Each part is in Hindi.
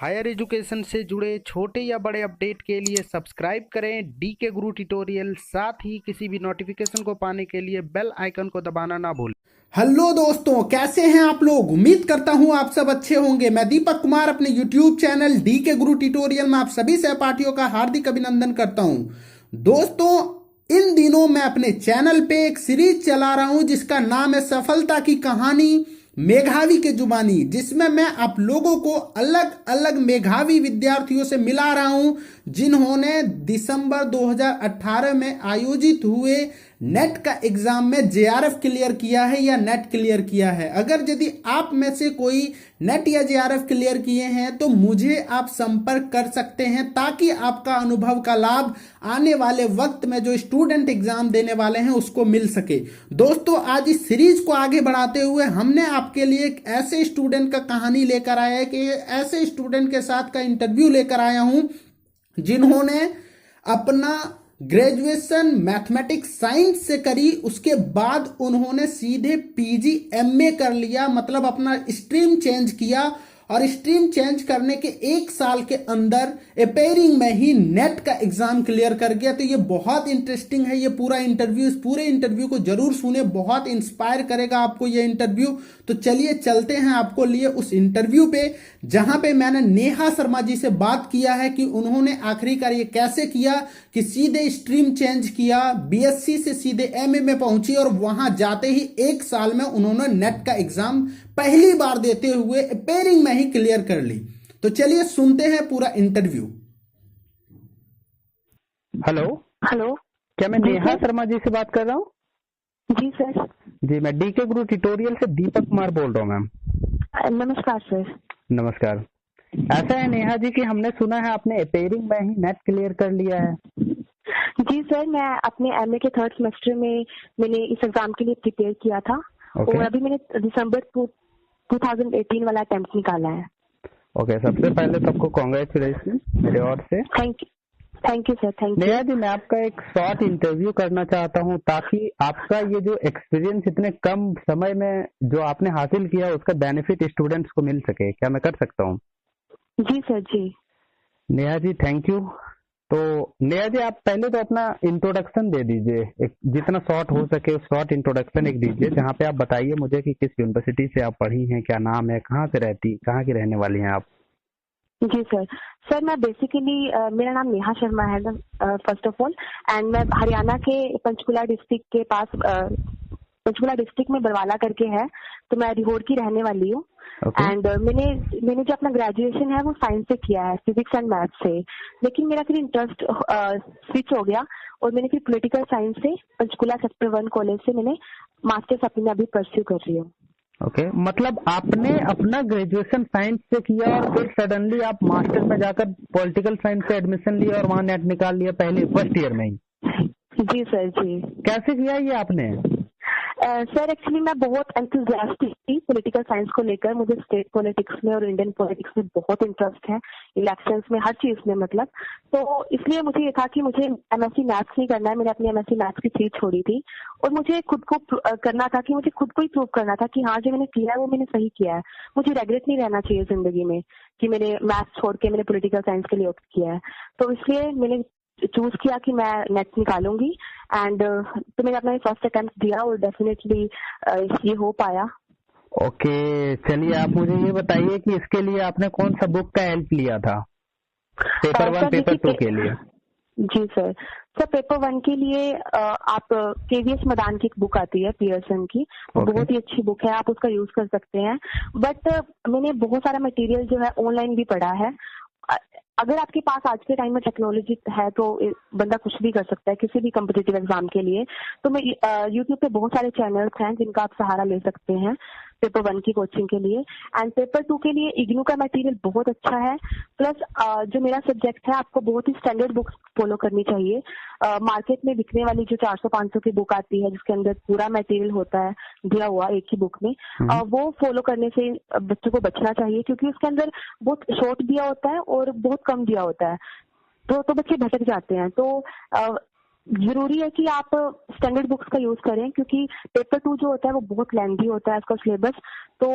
हायर एजुकेशन से जुड़े छोटे या बड़े अपडेट के लिए सब्सक्राइब करें डीके गुरु ट्यूटोरियल। साथ ही किसी भी नोटिफिकेशन को पाने के लिए बेल आइकन को दबाना ना भूलें। हेलो दोस्तों, कैसे हैं आप लोग। उम्मीद करता हूं आप सब अच्छे होंगे। मैं दीपक कुमार अपने यूट्यूब चैनल डीके गुरु ट्यूटोरियल में आप सभी सहपाठियों का हार्दिक अभिनंदन करता हूं। दोस्तों, इन दिनों मैं अपने चैनल पे एक सीरीज चला रहा हूं जिसका नाम है सफलता की कहानी मेधावी के जुबानी, जिसमें मैं आप लोगों को अलग अलग मेधावी विद्यार्थियों से मिला रहा हूं जिन्होंने दिसंबर 2018 में आयोजित हुए नेट का एग्जाम में जेआरएफ क्लियर किया है या नेट क्लियर किया है। अगर यदि आप में से कोई नेट या जेआरएफ क्लियर किए हैं तो मुझे आप संपर्क कर सकते हैं ताकि आपका अनुभव का लाभ आने वाले वक्त में जो स्टूडेंट एग्जाम देने वाले हैं उसको मिल सके। दोस्तों, आज इस सीरीज को आगे बढ़ाते हुए हमने आपके लिए एक ऐसे स्टूडेंट का कहानी लेकर आया है कि ऐसे स्टूडेंट के साथ का इंटरव्यू लेकर आया हूं जिन्होंने अपना ग्रेजुएशन मैथमेटिक्स साइंस से करी, उसके बाद उन्होंने सीधे पीजी एमए कर लिया, मतलब अपना स्ट्रीम चेंज किया और स्ट्रीम चेंज करने के 1 साल के अंदर अपेयरिंग में ही नेट का एग्जाम क्लियर कर गया। तो ये बहुत इंटरेस्टिंग है ये पूरा इंटरव्यू। इस पूरे इंटरव्यू को जरूर सुने, बहुत इंस्पायर करेगा आपको ये इंटरव्यू। तो चलिए चलते हैं आपको लिए उस इंटरव्यू पे जहां पे मैंने नेहा शर्मा जी से बात किया है कि उन्होंने आखिरकार ये कैसे किया कि सीधे स्ट्रीम चेंज किया, बीएससी से सीधे एमए में पहुंची और वहां जाते ही 1 साल में उन्होंने नेट का एग्जाम पहली बार देते हुए अपेयरिंग में ही क्लियर कर ली। तो चलिए सुनते हैं पूरा इंटरव्यू। हेलो हेलो, क्या मैं नेहा शर्मा जी से बात कर रहा हूँ? जी सर। जी, मैं डीके गुरु ट्यूटोरियल से दीपक कुमार बोल रहा हूँ मैम। नमस्कार सर। नमस्कार। ऐसा है नेहा जी कि हमने सुना है आपने अपेयरिंग में ही नेट क्लियर कर लिया है। जी सर, मैं अपने एमए के 3rd सेमेस्टर में मैंने इस एग्जाम के लिए प्रिपेयर किया था। और अभी मैंने दिसंबर 2018 वाला अटेम्प्ट निकाला है। ओके, सबसे पहले तो आपको कॉन्ग्रेचुलेशन मेरे ओर से। Thank you sir, thank you. Neha ji, मैं आपका एक शॉर्ट इंटरव्यू करना चाहता हूं ताकि आपका ये जो एक्सपीरियंस इतने कम समय में जो आपने हासिल किया उसका बेनिफिट स्टूडेंट्स को मिल सके। क्या मैं कर सकता हूं? जी सर, जी। Neha ji thank you. तो नेहा जी, आप पहले तो अपना इंट्रोडक्शन दे दीजिए, एक जितना शॉर्ट हो सके शॉर्ट इंट्रोडक्शन एक दीजिए जहाँ पे आप बताइए मुझे कि किस यूनिवर्सिटी से आप पढ़ी हैं, क्या नाम है, कहाँ से रहती, कहाँ की रहने वाली हैं आप? जी सर। सर मैं बेसिकली मेरा नाम नेहा शर्मा है फर्स्ट ऑफ ऑल, एंड मैं हरियाणा के पंचकुला डिस्ट्रिक्ट के पास पंचकुला डिस्ट्रिक्ट में बरवाला करके है, तो मैं रिहोड़ की रहने वाली हूँ। एंड मैंने जो अपना ग्रेजुएशन है वो साइंस से किया है, फिजिक्स एंड मैथ से। लेकिन मेरा फिर इंटरेस्ट स्विच हो गया और मैंने फिर पॉलिटिकल साइंस से पंचकुला सेक्टर 1 कॉलेज से मैंने मास्टर्स अपने अभी परस्यू कर रही हूँ। ओके, मतलब आपने अपना ग्रेजुएशन साइंस से किया और फिर सडनली आप मास्टर में जाकर पॉलिटिकल साइंस से एडमिशन लिया और वहाँ नेट निकाल लिया पहले फर्स्ट ईयर में ही? जी सर, जी। कैसे किया ये आपने? सर एक्चुअली मैं बहुत एंथुसियास्टिक थी पॉलिटिकल साइंस को लेकर। मुझे स्टेट पॉलिटिक्स में और इंडियन पॉलिटिक्स में बहुत इंटरेस्ट है, इलेक्शंस में, हर चीज में मतलब। तो इसलिए मुझे ये था कि मुझे एमएससी मैथ्स नहीं करना है। मैंने अपनी एमएससी मैथ्स की सीट छोड़ी थी और मुझे खुद को करना था कि मुझे खुद को ही प्रूव करना था कि हाँ जो मैंने किया है वो मैंने सही किया है। मुझे रेग्रेट नहीं रहना चाहिए जिंदगी में कि मैंने मैथ्स छोड़ के मैंने पॉलिटिकल साइंस के लिए ऑप्ट किया है। तो इसलिए मैंने चूज किया कि मैं नेट निकालूंगी। एंड तो मैंने अपना फर्स्ट अटेम्प्ट दिया और डेफिनेटली ये हो पाया। ओके, चलिए आप मुझे ये बताइए कि इसके लिए आपने कौन सा बुक का हेल्प लिया था पेपर 1 पेपर 2 के लिए? जी सर। सर पेपर 1 के लिए आप केवीएस मदान की एक बुक आती है पियर्सन की, बहुत ही अच्छी बुक है, आप उसका यूज कर सकते हैं। बट मैंने बहुत सारा मटेरियल जो है ऑनलाइन भी पढ़ा है। अगर आपके पास आज के टाइम में टेक्नोलॉजी है तो बंदा कुछ भी कर सकता है किसी भी कॉम्पिटिटिव एग्जाम के लिए। तो मैं यूट्यूब पे बहुत सारे चैनल्स हैं जिनका आप सहारा ले सकते हैं पेपर 1 की कोचिंग के लिए। एंड पेपर 2 के लिए इग्नू का मटेरियल बहुत अच्छा है। प्लस जो मेरा सब्जेक्ट है, आपको बहुत ही स्टैंडर्ड बुक्स फॉलो करनी चाहिए। मार्केट में बिकने वाली जो 400-500 की बुक आती है जिसके अंदर पूरा मटेरियल होता है दिया हुआ एक ही बुक में, वो फॉलो करने से बच्चों को बचना चाहिए क्योंकि उसके अंदर बहुत शॉर्ट दिया होता है और बहुत कम दिया होता है, तो बच्चे भटक जाते हैं। तो जरूरी है कि आप स्टैंडर्ड बुक्स का यूज करें, क्योंकि पेपर 2 जो होता है वो बहुत लेंथी होता है उसका सिलेबस। तो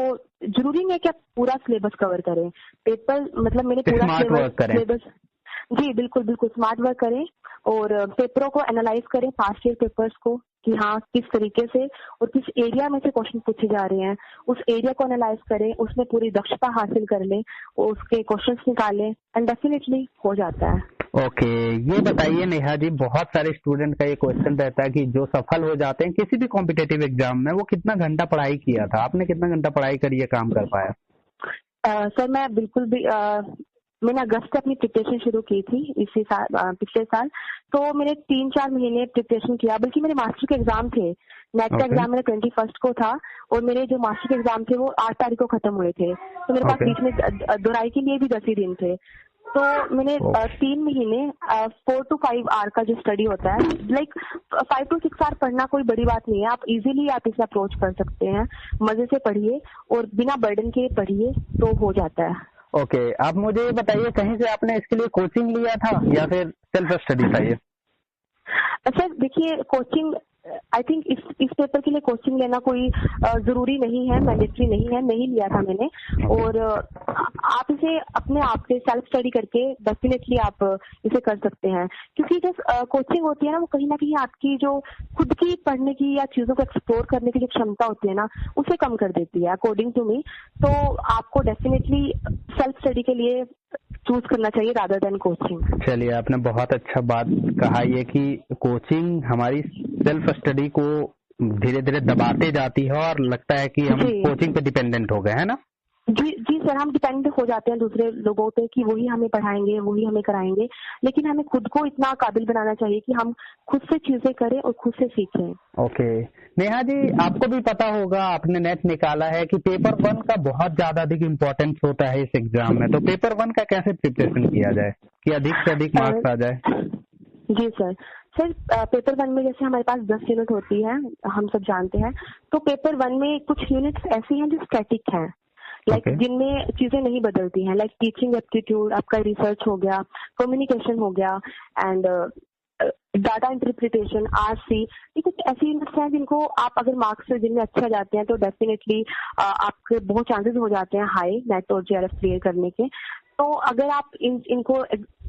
जरूरी नहीं है कि आप पूरा सिलेबस कवर करें। पेपर मतलब मैंने पूरा स्मार्ट वर्क करें। सिलेबस जी बिल्कुल बिल्कुल स्मार्ट वर्क करें और पेपरों को एनालाइज करें, पास्ट ईयर पेपर्स को, कि हाँ किस तरीके से और किस एरिया में से क्वेश्चन पूछे जा रहे हैं, उस एरिया को एनालाइज करें, उसमें पूरी दक्षता हासिल कर लें और उसके क्वेश्चंस निकालें एंड डेफिनेटली हो जाता है। ओके, ये बताइए नेहा जी, बहुत सारे स्टूडेंट का ये क्वेश्चन रहता है कि जो सफल हो जाते हैं किसी भी कॉम्पिटेटिव एग्जाम में, वो कितना घंटा पढ़ाई किया था? आपने कितना घंटा पढ़ाई करी, ये काम कर पाया? सर मैं बिल्कुल भी मैंने अगस्त से अपनी प्रिपरेशन शुरू की थी इसी साल, पिछले साल। तो मैंने 3-4 महीने प्रिपरेशन किया, बल्कि मेरे मास्टर के एग्जाम थे। नेट का एग्जाम मेरा 21 को था और मेरे जो मास्टर के एग्जाम थे वो 8 तारीख को खत्म हुए थे। तो मेरे पास बीच में दोहराई के लिए भी 10 ही दिन थे। तो मैंने 3 महीने 4 to 5 आवर का जो स्टडी होता है, लाइक 5 to 6 आवर पढ़ना कोई बड़ी बात नहीं है। आप इजीली आप इसे अप्रोच कर सकते हैं, मजे से पढ़िए और बिना बर्डन के पढ़िए तो हो जाता है। ओके, आप मुझे ये बताइए, कहीं से आपने इसके लिए कोचिंग लिया था या फिर सेल्फ स्टडी था ये? सर देखिए, कोचिंग आई थिंक इस पेपर के लिए कोचिंग लेना कोई जरूरी नहीं है, मैंडेटरी नहीं है, नहीं लिया था मैंने। और आप इसे अपने आप से सेल्फ स्टडी करके डेफिनेटली आप इसे कर सकते हैं, क्योंकि जो कोचिंग होती है ना, वो कहीं ना कहीं आपकी जो खुद की पढ़ने की या चीजों को एक्सप्लोर करने की जो क्षमता होती है ना, उसे कम कर देती है अकॉर्डिंग टू मी। तो आपको डेफिनेटली सेल्फ स्टडी के लिए चूज करना चाहिए रादर देन कोचिंग। चलिए, आपने बहुत अच्छा बात कहा, ये कि कोचिंग हमारी सेल्फ स्टडी को धीरे धीरे दबाते जाती है और लगता है कि हम कोचिंग पे डिपेंडेंट हो गए, है ना? जी जी सर, हम डिपेंड हो जाते हैं दूसरे लोगों पे कि वही हमें पढ़ाएंगे, वही हमें कराएंगे, लेकिन हमें खुद को इतना काबिल बनाना चाहिए कि हम खुद से चीजें करें और खुद से सीखें। ओके नेहा जी, आपको भी पता होगा, आपने नेट निकाला है कि पेपर 1 का बहुत ज्यादा अधिक इम्पोर्टेंस होता है इस एग्जाम में। तो पेपर 1 का कैसे प्रिपरेशन किया जाए कि अधिक से अधिक मार्क्स आ जाए? जी सर, पेपर 1 में जैसे हमारे पास 10 यूनिट होती है, हम सब जानते हैं। तो पेपर 1 में कुछ यूनिट्स ऐसी हैं जो स्टैटिक हैं, लाइक जिनमें चीजें नहीं बदलती हैं, लाइक टीचिंग एप्टीट्यूड, आपका रिसर्च हो गया, कम्युनिकेशन हो गया एंड डाटा इंटरप्रिटेशन, आरसी। ये कुछ ऐसी यूनिट्स हैं जिनको आप अगर मार्क्स से जिनमें अच्छा जाते हैं तो डेफिनेटली आपके बहुत चांसेस हो जाते हैं हाई नेट और जेआरएफ क्लियर करने के। तो अगर आप इनको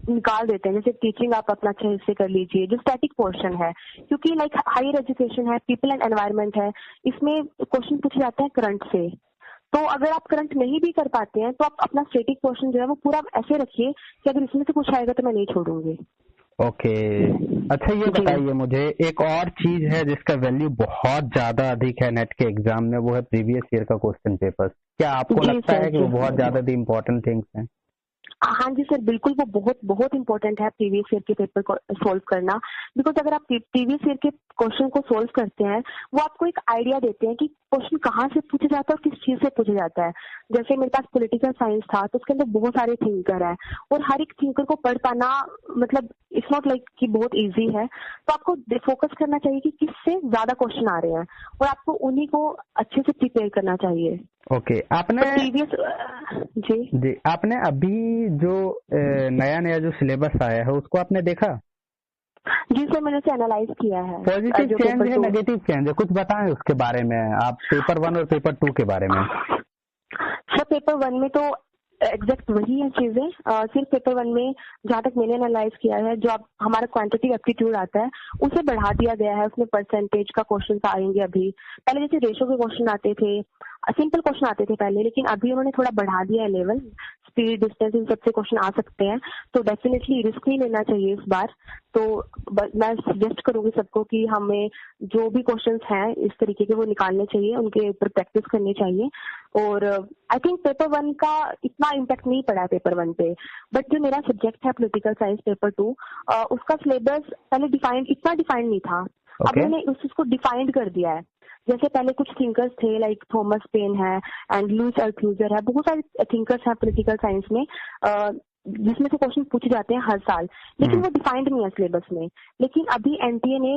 निकाल देते हैं, जैसे टीचिंग आप अपना अच्छे से कर लीजिए, जो स्टैटिक पोर्शन है, क्योंकि लाइक हायर एजुकेशन है, पीपल एंड एनवायरनमेंट है, इसमें क्वेश्चन पूछे जाते हैं करंट से। तो अगर आप करंट नहीं भी कर पाते हैं तो आप अपना स्टैटिक पोर्शन जो है वो पूरा ऐसे रखिए कि अगर इसमें से कुछ आएगा तो मैं नहीं छोड़ूंगी। ओके, अच्छा ये बताइए मुझे, एक और चीज है जिसका वैल्यू बहुत ज्यादा अधिक है नेट के एग्जाम में, वो है प्रीवियस ईयर का क्वेश्चन पेपर। क्या आपको लगता है कि वो बहुत ज्यादा इम्पोर्टेंट थिंग्स हैं? हाँ जी सर, बिल्कुल वो बहुत बहुत इंपॉर्टेंट है प्रीवियस ईयर के पेपर को सोल्व करना। बिकॉज अगर आप प्रीवियस ईयर के क्वेश्चन को सोल्व करते हैं, वो आपको एक आइडिया देते हैं कि क्वेश्चन कहाँ से पूछा जाता है और किस चीज से पूछा जाता है। जैसे मेरे पास पॉलिटिकल साइंस था तो उसके अंदर बहुत सारे थिंकर है और हर एक थिंकर को पढ़ पाना मतलब इट्स नॉट लाइक कि बहुत इजी है। तो आपको फोकस करना चाहिए कि किससे ज्यादा क्वेश्चन आ रहे हैं और आपको उन्हीं को अच्छे से प्रिपेयर करना चाहिए। ओके, आपने जी आपने अभी जो नया जो सिलेबस आया है उसको आपने देखा? जी सर, मैंने उसे एनालाइज किया है। पॉजिटिव चेंज है, नेगेटिव चेंज है, कुछ बताएं उसके बारे में आप, पेपर 1 और पेपर 2 के बारे में। सर पेपर 1 में तो एग्जैक्ट वही है चीजें, सिर्फ पेपर 1 में जहाँ तक मैंने एनालाइज किया है, जो आप हमारा क्वांटिटेटिव एप्टीट्यूड आता है उसे बढ़ा दिया गया है। उसमें परसेंटेज का क्वेश्चन आएंगे अभी, पहले जैसे रेशो के क्वेश्चन आते थे, सिंपल क्वेश्चन आते थे पहले, लेकिन अभी उन्होंने थोड़ा बढ़ा दिया है लेवल, स्पीड, डिस्टेंस, इन सबसे क्वेश्चन आ सकते हैं। तो डेफिनेटली रिस्क नहीं लेना चाहिए इस बार। तो मैं सजेस्ट करूंगी सबको कि हमें जो भी क्वेश्चंस हैं इस तरीके के वो निकालने चाहिए, उनके ऊपर प्रैक्टिस करनी चाहिए। और आई थिंक पेपर 1 का इतना इम्पैक्ट नहीं पड़ा है पेपर 1 पे, बट जो मेरा सब्जेक्ट है पॉलिटिकल साइंस पेपर 2, उसका सिलेबस पहले इतना डिफाइंड नहीं था। अब मैंने उसको डिफाइंड कर दिया है। जैसे पहले कुछ थिंकर्स थे, लाइक थॉमस पेन है एंड लुइस अल्थूजर है, बहुत सारे थिंकर्स हैं पॉलिटिकल साइंस में जिसमें से क्वेश्चन पूछे जाते हैं हर साल, लेकिन वो डिफाइंड नहीं है सिलेबस में। लेकिन अभी एनटीए ने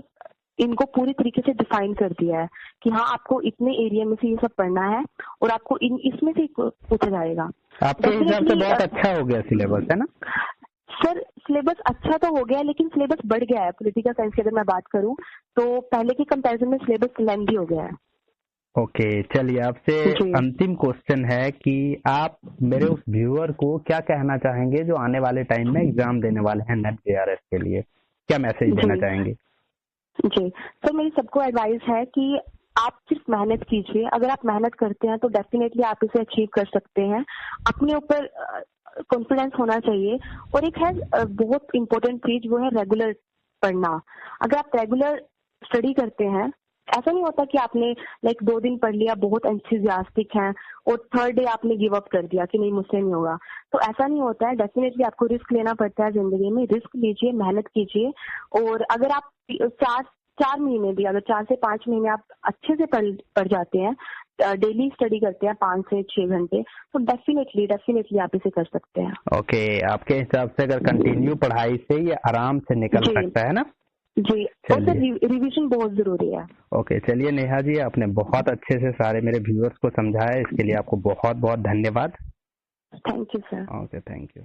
इनको पूरी तरीके से डिफाइन कर दिया है कि हाँ, आपको इतने एरिया में से ये सब पढ़ना है और आपको इसमें से पूछा जाएगा। आपके हिसाब से बहुत अच्छा हो गया सिलेबस, है ना? सर सिलेबस अच्छा तो हो गया है, लेकिन सिलेबस बढ़ गया है। पॉलिटिकल साइंस की अगर मैं बात करूं तो पहले के कंपैरिजन में सिलेबस लेंथी हो गया है। ओके, चलिए आपसे जी। अंतिम क्वेश्चन है कि आप मेरे उस व्यूअर को क्या कहना चाहेंगे जो आने वाले टाइम में एग्जाम देने वाले हैं नेट जेआरएफ के लिए, क्या मैसेज देना जी चाहेंगे? जी सर, मेरी सबको एडवाइस है कि आप सिर्फ मेहनत कीजिए। अगर आप मेहनत करते हैं तो डेफिनेटली आप इसे अचीव कर सकते हैं। अपने ऊपर कॉन्फिडेंस होना चाहिए। और एक है बहुत इंपॉर्टेंट चीज, वो है रेगुलर पढ़ना। अगर आप रेगुलर स्टडी करते हैं, ऐसा नहीं होता कि आपने 2 दिन पढ़ लिया, बहुत एंथुसियास्टिक हैं, और थर्ड डे आपने गिव अप कर दिया कि नहीं मुझसे नहीं होगा। तो ऐसा नहीं होता है। डेफिनेटली आपको रिस्क लेना पड़ता है जिंदगी में। रिस्क लीजिए, मेहनत कीजिए। और अगर आप 4 महीने भी, अगर 4 से 5 महीने आप अच्छे से पढ़ जाते हैं, डेली स्टडी करते हैं 5 से 6 घंटे, तो डेफिनेटली आप इसे कर सकते हैं। ओके, आपके हिसाब से अगर कंटिन्यू पढ़ाई से ये आराम से निकल जी सकता है ना? जी। और सर रिवीजन बहुत जरूरी है। ओके, चलिए नेहा जी, आपने बहुत अच्छे से सारे मेरे व्यूअर्स को समझाया, इसके लिए आपको बहुत बहुत धन्यवाद। Thank you sir. Okay, thank you.